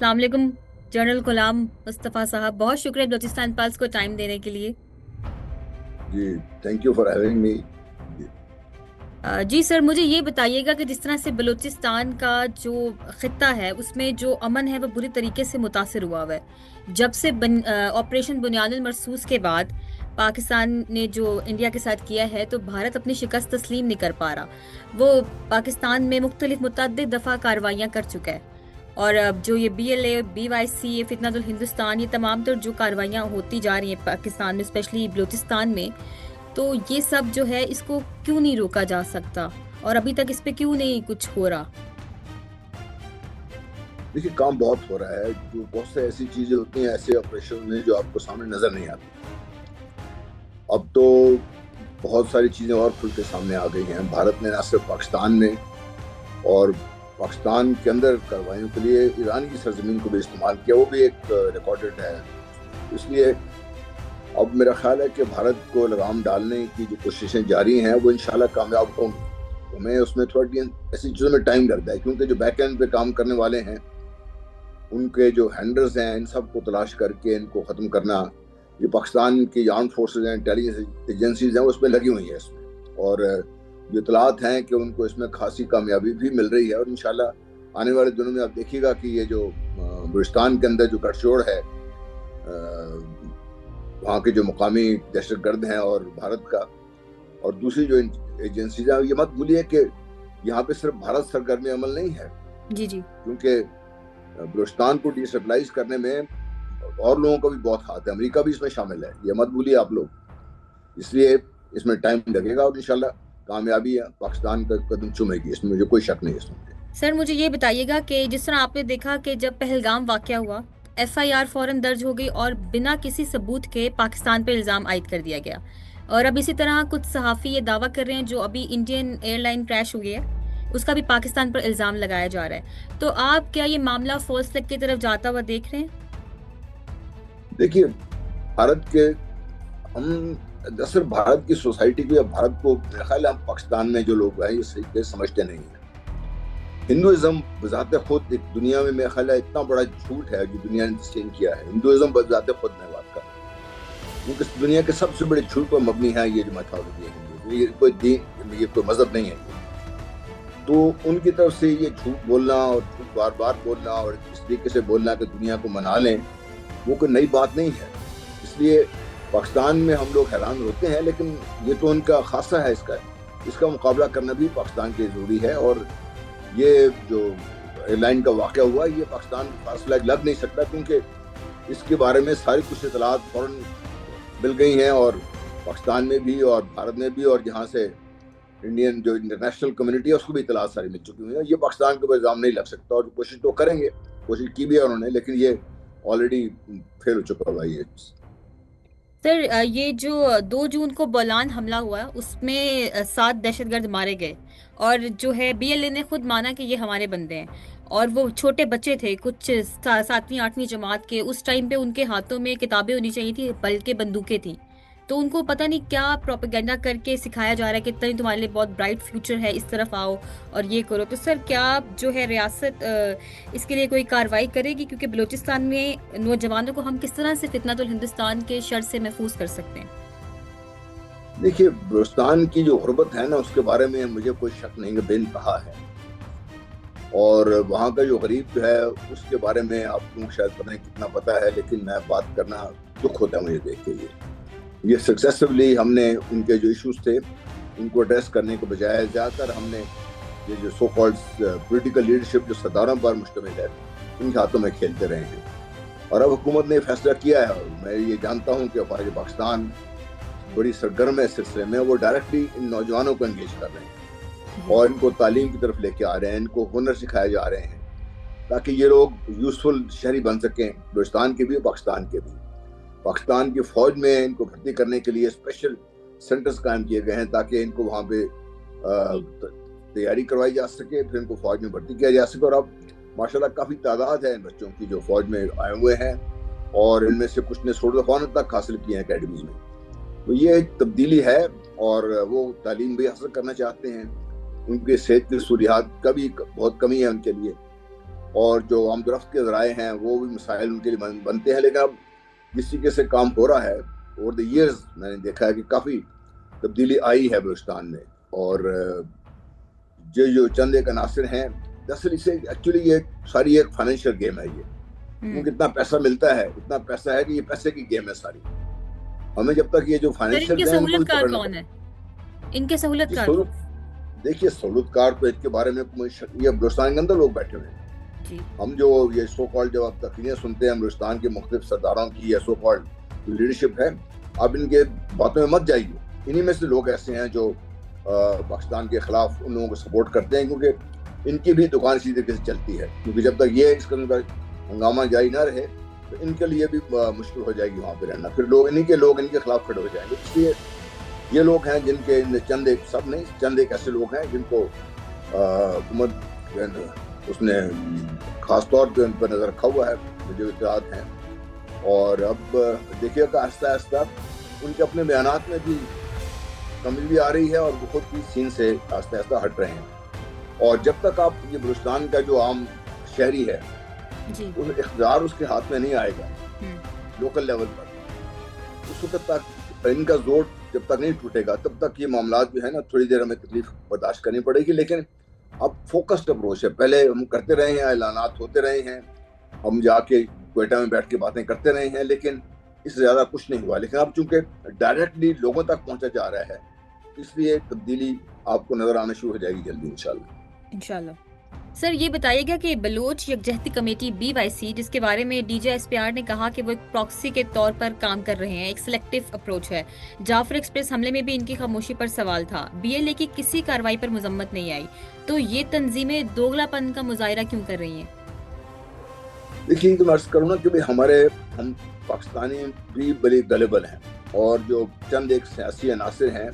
अस्सलाम वालेकुम जनरल गुलाम मुस्तफ़ा साहब, बहुत शुक्रिया बलूचिस्तान पल्स को टाइम देने के लिए। जी, thank you for having me. जी सर, मुझे ये बताइएगा कि जिस तरह से बलूचिस्तान का जो खित्ता है उसमें जो अमन है वो बुरी तरीके से मुतासर हुआ हुआ है। जब से ऑपरेशन बुनियानुल मरसूस के बाद पाकिस्तान ने जो इंडिया के साथ किया है, तो भारत अपनी शिकस्त तस्लीम नहीं कर पा रहा। वो पाकिस्तान में मुख्तलिफ मुतअद्दिद दफ़ा कार्रवाइयाँ कर चुका है। और अब जो ये BLA, BYC, ये फितनातुल हिंदुस्तान, ये तमाम तर जो कार्रवाइयाँ होती जा रही हैं पाकिस्तान में, स्पेशली बलूचिस्तान में, तो ये सब जो है इसको क्यों नहीं रोका जा सकता और अभी तक इस पे क्यों नहीं कुछ हो रहा? देखिए, काम बहुत हो रहा है। जो बहुत से ऐसी चीजें होती हैं, ऐसे ऑपरेशन में जो आपको सामने नजर नहीं आती। अब तो बहुत सारी चीजें और खुल के सामने आ गई हैं। भारत ने न सिर्फ पाकिस्तान में और पाकिस्तान के अंदर कार्रवाइयों के लिए ईरान की सरजमीन को भी इस्तेमाल किया, वो भी एक रिकॉर्डेड है। इसलिए अब मेरा ख्याल है कि भारत को लगाम डालने की जो कोशिशें जारी हैं वो इंशाल्लाह कामयाब होंगी। हमें उसमें थोड़ी ऐसी चीज़ों में टाइम लगता है, क्योंकि जो बैक एंड पे काम करने वाले हैं, उनके जो हैंडलर्स हैं, इन सब को तलाश करके इनको ख़त्म करना, ये पाकिस्तान की आर्म फोर्सेज हैं, इंटेलिजेंस एजेंसीज हैं, उसमें लगी हुई हैं इसमें। और जो इतलात हैं कि उनको इसमें खासी कामयाबी भी मिल रही है। और इंशाल्लाह आने वाले दिनों में आप देखिएगा कि ये जो बलूचिस्तान के अंदर जो गठजोड़ है वहाँ के जो मुकामी दहशतगर्द हैं और भारत का, और दूसरी जो एजेंसीज हैं, ये मत भूलिए कि यहाँ पे सिर्फ भारत सरगर्मी अमल नहीं है। जी जी। क्योंकि बलूचिस्तान को डिस्टेबलाइज करने में और लोगों का भी बहुत हाथ है, अमेरिका भी इसमें शामिल है, ये मत भूलिए आप लोग। इसलिए इसमें टाइम लगेगा और इंशाल्लाह कामयाबी पाकिस्तान का कदम चूमेगी, इसमें मुझे कोई शक नहीं है इसमें। सर मुझे ये बताइएगा कि जिस तरह आपने देखा कि जब पहलगाम वाकया हुआ, FIR फौरन दर्ज हो गई और बिना किसी सबूत के पाकिस्तान पर इल्ज़ाम आयद कर दिया गया। और अब इसी तरह कुछ सहाफ़ी ये दावा कर रहे हैं जो अभी इंडियन एयरलाइन क्रैश हुई है उसका भी पाकिस्तान पर इल्ज़ाम लगाया जा रहा है। तो आप क्या ये मामला फॉल्स फ्लैग की तरफ जाता हुआ देख रहे हैं? देखिए, भारत के हम सिर्फ भारत की सोसाइटी को या भारत को, मेरा ख्याल है हम पाकिस्तान में जो लोग हैं ये सही से समझते नहीं है। हिंदुइज्म बजाते खुद एक दुनिया में, मेरा ख्याल है, इतना बड़ा झूठ है जो दुनिया ने तस्लीम किया है। हिंदुइज्म बजाते खुद मैं बात कर रहा हूँ, क्योंकि दुनिया के सबसे बड़े झूठ पर मबनी है ये जो मैथोलॉजी है हिंदू। ये कोई दीन, ये कोई मजहब नहीं है। तो उनकी तरफ से ये झूठ बोलना और झूठ बार बार बोलना और इस तरीके से बोलना कि दुनिया को मना लें, वो कोई नई बात नहीं है। इसलिए पाकिस्तान में हम लोग हैरान होते हैं, लेकिन ये तो उनका खासा है। इसका मुकाबला करना भी पाकिस्तान के लिए ज़रूरी है। और ये जो एयरलाइन का वाक़या हुआ, ये पाकिस्तान को फास्ट फ्लैग लग नहीं सकता, क्योंकि इसके बारे में सारी कुछ इतलात फौरन मिल गई हैं, और पाकिस्तान में भी और भारत में भी, और जहाँ से इंडियन जो इंटरनेशनल कम्युनिटी है उसको भी इतलात सारी मिल चुकी हुई है। ये पाकिस्तान के ऊपर इल्ज़ाम नहीं लग सकता, और कोशिश तो करेंगे, कोशिश की भी है उन्होंने, लेकिन ये ऑलरेडी फेल हो चुका हुआ ये। सर ये जो 2 जून को बोलान हमला हुआ उसमें 7 दहशतगर्द मारे गए और जो है BLA ने खुद माना कि ये हमारे बंदे हैं। और वो छोटे बच्चे थे, कुछ 7वीं 8वीं जमात के। उस टाइम पे उनके हाथों में किताबें होनी चाहिए थी बल्कि बंदूकें थी। तो उनको पता नहीं क्या प्रोपेगेंडा करके सिखाया जा रहा है कि इतना ही तुम्हारे लिए बहुत ब्राइट फ्यूचर है, इस तरफ आओ और ये करो। तो सर क्या जो है रियासत इसके लिए कोई कार्रवाई करेगी? क्योंकि बलूचिस्तान में नौजवानों को हम किस तरह से फितनातुल हिंदुस्तान के शर से महफूज कर सकते हैं? देखिए, बलूचिस्तान की जो गुर्बत है ना, उसके बारे में मुझे कोई शक नहीं कि बेनतहा है। और वहाँ का जो गरीब है उसके बारे में आपको शायद पता नहीं कितना पता है, लेकिन मैं बात करना दुख होता है मुझे देख के। ये सक्सेसफुली हमने उनके जो इश्यूज थे उनको एड्रेस करने के बजाय ज़्यादातर हमने ये जो सो कॉल्ड पॉलिटिकल लीडरशिप जो सरदारों पर मुश्तमिल है, उनके हाथों में खेलते रहे हैं। और अब हुकूमत ने फैसला किया है, और मैं ये जानता हूँ कि हमारे पाकिस्तान बड़ी सरगर्म है इस सिलसिले में। वो डायरेक्टली इन नौजवानों को एंगेज कर रहे हैं और इनको तालीम की तरफ लेके आ रहे हैं, इनको हुनर सिखाए जा रहे हैं, ताकि ये लोग यूजफुल शहरी बन सकें, बलूचिस्तान के भी और पाकिस्तान के भी। पाकिस्तान की फ़ौज में इनको भर्ती करने के लिए स्पेशल सेंटर्स कायम किए गए हैं, ताकि इनको वहाँ पे तैयारी करवाई जा सके, फिर इनको फ़ौज में भर्ती किया जा सके। और अब माशाल्लाह काफ़ी तादाद है इन बच्चों की जो फ़ौज में आए हुए हैं, और इनमें से कुछ ने सोल्डर तक हासिल किए हैं अकेडमीज में। तो ये एक तब्दीली है, और वो तालीम भी हासिल करना चाहते हैं। उनके सेहत की सहूलियात का भी बहुत कमी है उनके लिए। اور جو عام درخت کے ذرائع ہیں وہ بھی مسائل ان کے لیے بنتے ہیں. لیکن اب جس طریقے سے کام ہو رہا ہے اوور دا ایئرز میں نے دیکھا ہے کہ کافی تبدیلی آئی ہے بلوچستان میں. اور جو چند ایک عناصر ہیں دراصل اسے ایکچولی یہ ساری ایک فائنینشیل گیم ہے. یہ کیونکہ اتنا پیسہ ملتا ہے، اتنا پیسہ ہے کہ یہ پیسے کی گیم ہے ساری. ہمیں جب تک یہ جو فائنینشیل ہیں ان کو بھی پکڑنا کون ہے ان کے سہولت کار؟ دیکھیے سہولت کار تو اس کے بارے میں یہ بلوچستان کے اندر لوگ بیٹھے ہوئے ہیں. ہم جو یہ سو کالڈ جب آپ تقریریں سنتے ہیں بلوچستان کے مختلف سرداروں کی یا سو کالڈ لیڈرشپ ہے، آپ ان کے باتوں میں مت جائیے. انہی میں سے لوگ ایسے ہیں جو پاکستان کے خلاف ان لوگوں کو سپورٹ کرتے ہیں، کیونکہ ان کی بھی دکان اسی طریقے سے چلتی ہے. کیونکہ جب تک یہ اس قسم کا ہنگامہ جاری نہ رہے تو ان کے لیے بھی مشکل ہو جائے گی وہاں پہ رہنا. پھر لوگ ان کے خلاف کھڑے ہو جائیں گے. اس لیے یہ لوگ ہیں جن کے چند ایک ایسے لوگ ہیں جن کو حکومت اس نے خاص طور پہ ان پر نظر رکھا ہوا ہے، مجھے اطلاعات ہیں. اور اب دیکھیے کہ آہستہ آہستہ ان کے اپنے بیانات میں بھی کمی بھی آ رہی ہے اور وہ خود بھی سین سے آہستہ آہستہ ہٹ رہے ہیں. اور جب تک آپ یہ بلوچستان کا جو عام شہری ہے اقتدار اس کے ہاتھ میں نہیں آئے گا لوکل لیول پر، اس وقت تک ان کا زور جب تک نہیں ٹوٹے گا تب تک یہ معاملات جو ہے نا تھوڑی دیر ہمیں تکلیف برداشت کرنی پڑے گی. لیکن اب فوکسڈ اپروچ ہے. پہلے ہم کرتے رہے ہیں، اعلانات ہوتے رہے ہیں، ہم جا کے کوئٹہ میں بیٹھ کے باتیں کرتے رہے ہیں، لیکن اس سے زیادہ کچھ نہیں ہوا. لیکن اب چونکہ ڈائریکٹلی لوگوں تک پہنچا جا رہا ہے اس لیے تبدیلی آپ کو نظر آنا شروع ہو جائے گی جلدی انشاءاللہ. سر یہ بتائیے گا کہ بلوچ یکجہتی کمیٹی BYC جس کے بارے میں DJSPR نے کہا کہ وہ ایک پراکسی کے طور پر کام کر رہے ہیں، ایک سلیکٹیو اپروچ ہے. جعفر ایکسپریس حملے میں بھی ان کی خاموشی پر سوال تھا. BLA کی کسی کارروائی پر مذمت نہیں آئی. تو یہ تنظیمیں دوگلا پن کا مظاہرہ کیوں کر رہی ہیں؟ دیکھیے تو میں عرض کروں نا کہ ہم پاکستانی بھی بڑے گلیبل ہیں اور جو چند ایک سیاسی عناصر ہیں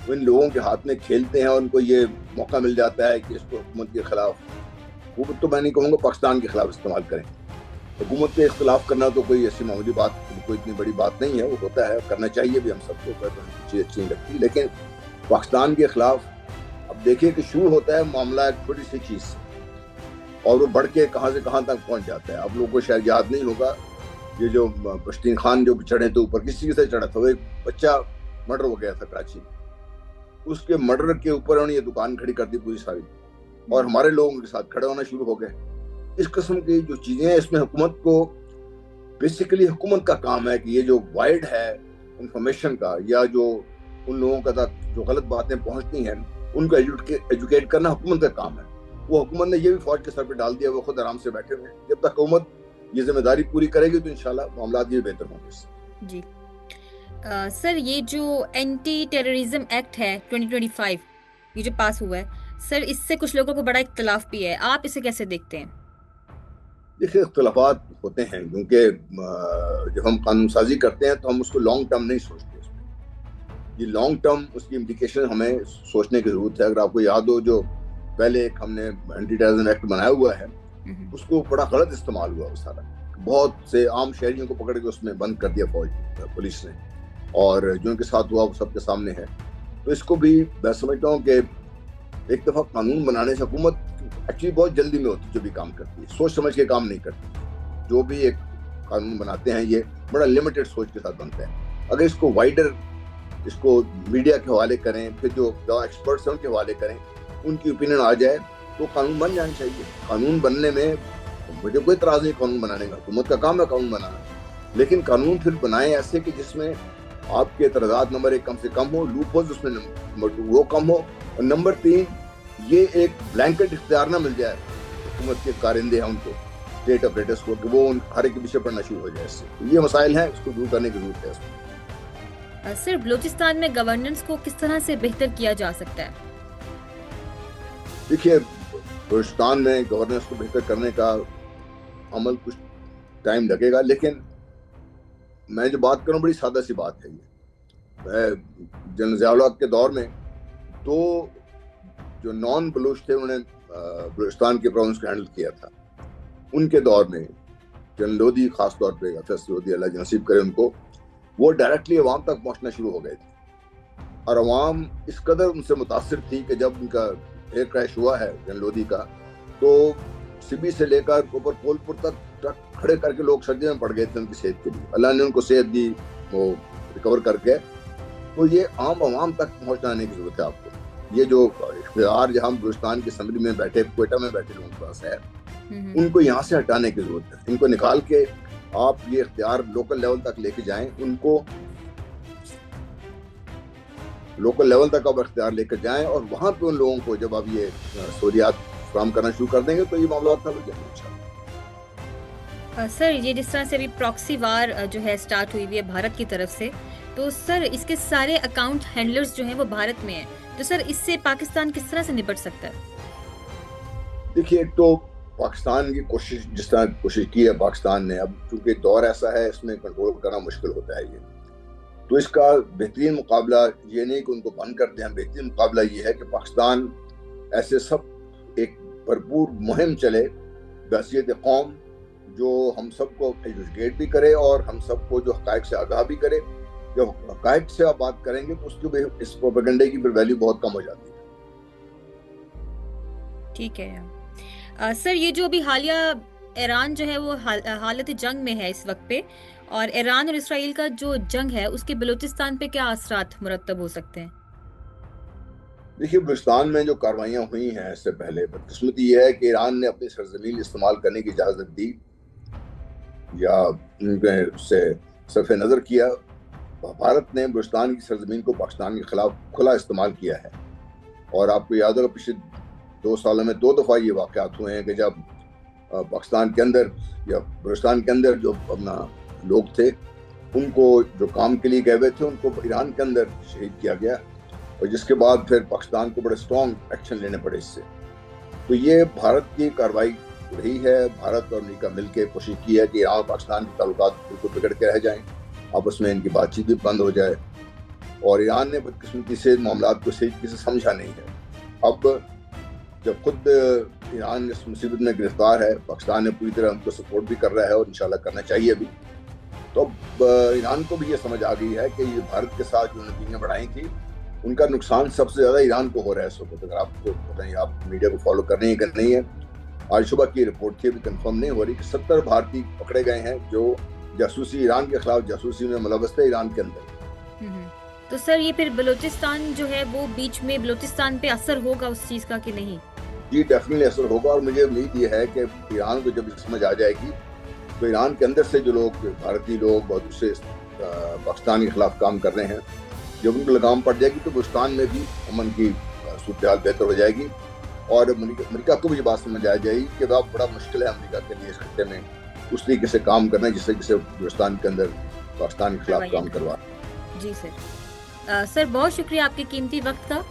وہ ان لوگوں کے ہاتھ میں کھیلتے ہیں اور ان کو یہ موقع مل جاتا ہے کہ اس کو حکومت کے خلاف، حکومت تو میں نہیں کہوں گا پاکستان کے خلاف استعمال کریں. حکومت کے اختلاف کرنا تو کوئی ایسی معمولی بات، کوئی اتنی بڑی بات نہیں ہے. وہ ہوتا ہے، کرنا چاہیے بھی ہم سب کو، چیز اچھی نہیں لگتی. لیکن پاکستان کے خلاف اب دیکھیے کہ شروع ہوتا ہے معاملہ ایک چھوٹی سی چیز سے اور وہ بڑھ کے کہاں سے کہاں تک پہنچ جاتا ہے. آپ لوگوں کو شاید یاد نہیں ہوگا یہ جو پشتین خان جو چڑھے تھے اوپر، کس چیز سے چڑھا تھا؟ وہ ایک بچہ مرڈر ہو گیا تھا کراچی میں. اس کے مرڈر کے اوپر انہوں نے یہ دکان کھڑی کر دی پوری ساری، اور ہمارے لوگوں کے ساتھ کھڑے ہونا شروع ہو گئے. اس قسم کی جو چیزیں ہیں اس میں حکومت کو بیسیکلی حکومت کا کام ہے کہ یہ جو وائڈ ہے انفارمیشن کا یا جو ان لوگوں کا تک جو غلط باتیں پہنچتی ہیں ان کو ایجوکیٹ کرنا حکومت کا کام ہے. وہ حکومت نے یہ بھی فوج کے سر پہ ڈال دیا، وہ خود آرام سے بیٹھے ہوئے ہیں. جب تک حکومت یہ ذمہ داری پوری کرے گی تو انشاءاللہ معاملات یہ بہتر ہوں گے. جی سر، یہ جو اینٹی ٹیررزم ایکٹ ہے 2025 یہ جو پاس ہوا ہے سر، اس سے کچھ لوگوں کو بڑا اختلاف بھی ہے. آپ اسے کیسے دیکھتے ہیں؟ دیکھیں اختلافات ہوتے ہیں کیونکہ جب ہم قانون سازی کرتے ہیں تو ہم اس کو لانگ ٹرم نہیں سوچتے. اس میں یہ لانگ ٹرم اس کی امپلیکیشن ہمیں سوچنے کی ضرورت ہے. اگر آپ کو یاد ہو جو پہلے ایک ہم نے اینٹی ٹیررزم ایکٹ بنایا ہوا ہے اس کو بڑا غلط استعمال ہوا. اس سارا بہت سے عام شہریوں کو پکڑ کے اس میں بند کر دیا پولیس نے، اور جو ان کے ساتھ ہوا وہ سب کے سامنے ہے. تو اس کو بھی میں سمجھتا ہوں کہ ایک دفعہ قانون بنانے سے حکومت ایکچولی بہت جلدی میں ہوتی ہے، جو بھی کام کرتی ہے سوچ سمجھ کے کام نہیں کرتی. جو بھی ایک قانون بناتے ہیں یہ بڑا لمیٹڈ سوچ کے ساتھ بنتا ہے. اگر اس کو وائڈر، اس کو میڈیا کے حوالے کریں، پھر جو ایکسپرٹس ہیں ان کے حوالے کریں، ان کی اوپینین آ جائے تو قانون بن جانا چاہیے. قانون بننے میں مجھے کوئی اعتراض نہیں قانون بنانے کا، حکومت کا کام ہے قانون بنانا. لیکن قانون پھر بنائیں ایسے کہ جس میں آپ کے اعتراضات نمبر 1 کم سے کم ہو، لوپ ہولز اس میں نمبر 2 وہ کم ہو، اور نمبر 3 یہ ایک بلینکٹ اختیار نہ مل جائے حکومت کے کارندے ہیں ان کو، اسٹیٹ اپریٹس کو، کہ وہ ہر ایک کے پیچھے پڑنا شروع ہو جائے. اس سے یہ مسائل ہیں، اس کو دور کرنے کی ضرورت ہے. اس میں سر بلوچستان میں گورننس کو کس طرح سے بہتر کیا جا سکتا ہے؟ دیکھیے بلوچستان میں گورننس کو بہتر کرنے کا عمل کچھ ٹائم لگے گا، لیکن میں جو بات کروں بڑی سادہ سی بات ہے. یہ جنرل ضیاء الحق کے دور میں دو جو نان بلوچ تھے انہوں نے بلوچستان کے پروونس کو ہینڈل کیا تھا. ان کے دور میں جنرل لودھی خاص طور پہ لودھی اللہ نصیب کرے ان کو، وہ ڈائریکٹلی عوام تک پہنچنا شروع ہو گئے تھے. اور عوام اس قدر ان سے متاثر تھی کہ جب ان کا ایئر کریش ہوا ہے جنرل لودھی کا، تو सिबी से लेकर ऊपर कोलपुर तक ट्रक खड़े करके लोग सर्दी में पड़ गए थे उनकी सेहत के लिए, अल्लाह ने उनको सेहत दी वो रिकवर करके। तो ये आम आवाम तक पहुंचाने की जरूरत है आपको। ये जो इख्तियार जहाँ बलूचिस्तान की असम्बली में बैठे, कोयटा में बैठे लोगों के पास है, उनको यहाँ से हटाने की जरूरत है। इनको निकाल के आप ये इख्तियार लोकल लेवल तक लेके जाएं, उनको लोकल लेवल तक आप इख्तियार लेकर जाएं और वहाँ पे उन लोगों को जब आप ये सहूलियात फराहम करना शुरू कर देंगे तो ये मामला हल हो जाएंगे। सर ये जिस तरह से अभी प्रॉक्सी वार जो है स्टार्ट हुई हुई है भारत की तरफ से, तो सर इसके सारे अकाउंट हैंडलर्स जो हैं वो भारत में हैं, तो सर इससे पाकिस्तान किस तरह से निपट सकता है? देखिए, एक तो पाकिस्तान की कोशिश, जिस तरह कोशिश की है पाकिस्तान ने, अब चूंकि दौर ऐसा है इसमें कंट्रोल करना मुश्किल होता है ये, तो इसका बेहतरीन मुकाबला ये नहीं कि उनको बंद कर दें, बेहतरीन मुकाबला ये है कि पाकिस्तान ऐसे सब एक भरपूर मुहिम चले बहसीयत कौम, जो हम सबको एजुकेट भी करे और हम सबको जो हक़ाइक़ से आगाह भी करे। जब हक़ाइक़ से आप बात करेंगे तो उसके इस प्रोपेगेंडे की वैल्यू बहुत कम हो जाती है। ठीक है सर, ये जो अभी हालिया ईरान जो है वो हालत जंग में है इस वक्त पे, और ईरान और इसराइल का जो जंग है उसके बलूचिस्तान पे क्या असरात मुरतब हो सकते हैं? देखिए, बलूचिस्तान में जो कार्रवाइयाँ हुई हैं इससे पहले, बदकिस्मती ये है कि ईरान ने अपनी सरजमीन इस्तेमाल करने की इजाज़त दी या उनके से सरफ नज़र किया। भारत ने बलूचिस्तान की सरजमीन को पाकिस्तान के खिलाफ खुला इस्तेमाल किया है। और आपको याद होगा पिछले 2 सालों में 2 दफ़ा ये वाक़यात हुए हैं कि जब पाकिस्तान के अंदर या बलूचिस्तान के अंदर जो अपना लोग थे, उनको जो काम के लिए गए हुए थे, उनको ईरान के अंदर शहीद किया गया, और जिसके बाद फिर पाकिस्तान को बड़े स्ट्रॉन्ग एक्शन लेने पड़े इससे। तो ये भारत की कार्रवाई रही है। भारत और अमेरिका मिलकर कोशिश की है कि ईरान और पाकिस्तान के ताल्लुकात बिल्कुल बिगड़ के रह जाएं, आपस में इनकी बातचीत भी बंद हो जाए, और ईरान ने बदकिस्मती से मामलात को सही तरीके से समझा नहीं है। अब जब खुद ईरान इस मुसीबत में गिरफ्तार है, पाकिस्तान ने पूरी तरह उनको सपोर्ट भी कर रहा है और इंशाल्लाह करना चाहिए भी, तो अब ईरान को भी ये समझ आ गई है कि ये भारत के साथ जो नतीजें बढ़ाई थी, उनका नुकसान सबसे ज़्यादा ईरान को हो रहा है इस वक्त। अगर आपको पता नहीं, आप मीडिया को फॉलो कर रही हैं कि नहीं है, आज सुबह की रिपोर्ट थी, अभी कंफर्म नहीं हो रही, कि 70 भारतीय पकड़े गए हैं जो जासूसी, ईरान के खिलाफ जासूसी में मुलव्वस थे ईरान के अंदर। तो सर ये फिर बलूचिस्तान जो है वो बीच में बलूचिस्तान पे असर होगा उस चीज़ का कि नहीं? जी, डेफिनेटली असर होगा, और मुझे उम्मीद ये है कि ईरान को जब समझ आ जाएगी तो ईरान के अंदर से जो लोग, भारतीय लोग और दूसरे पाकिस्तान के खिलाफ काम कर रहे हैं, जब उनको लगाम पड़ जाएगी तो बलूचिस्तान में भी अमन की सूरत हाल बेहतर हो जाएगी। और अमेरिका को भी ये बात समझ आ जाएगी कि बड़ा मुश्किल है अमेरिका के लिए इस खत्ते में उस तरीके से काम करना जिससे बलूचिस्तान के अंदर पाकिस्तान के खिलाफ काम करवा। जी सर, सर बहुत शुक्रिया आपके कीमती वक्त का।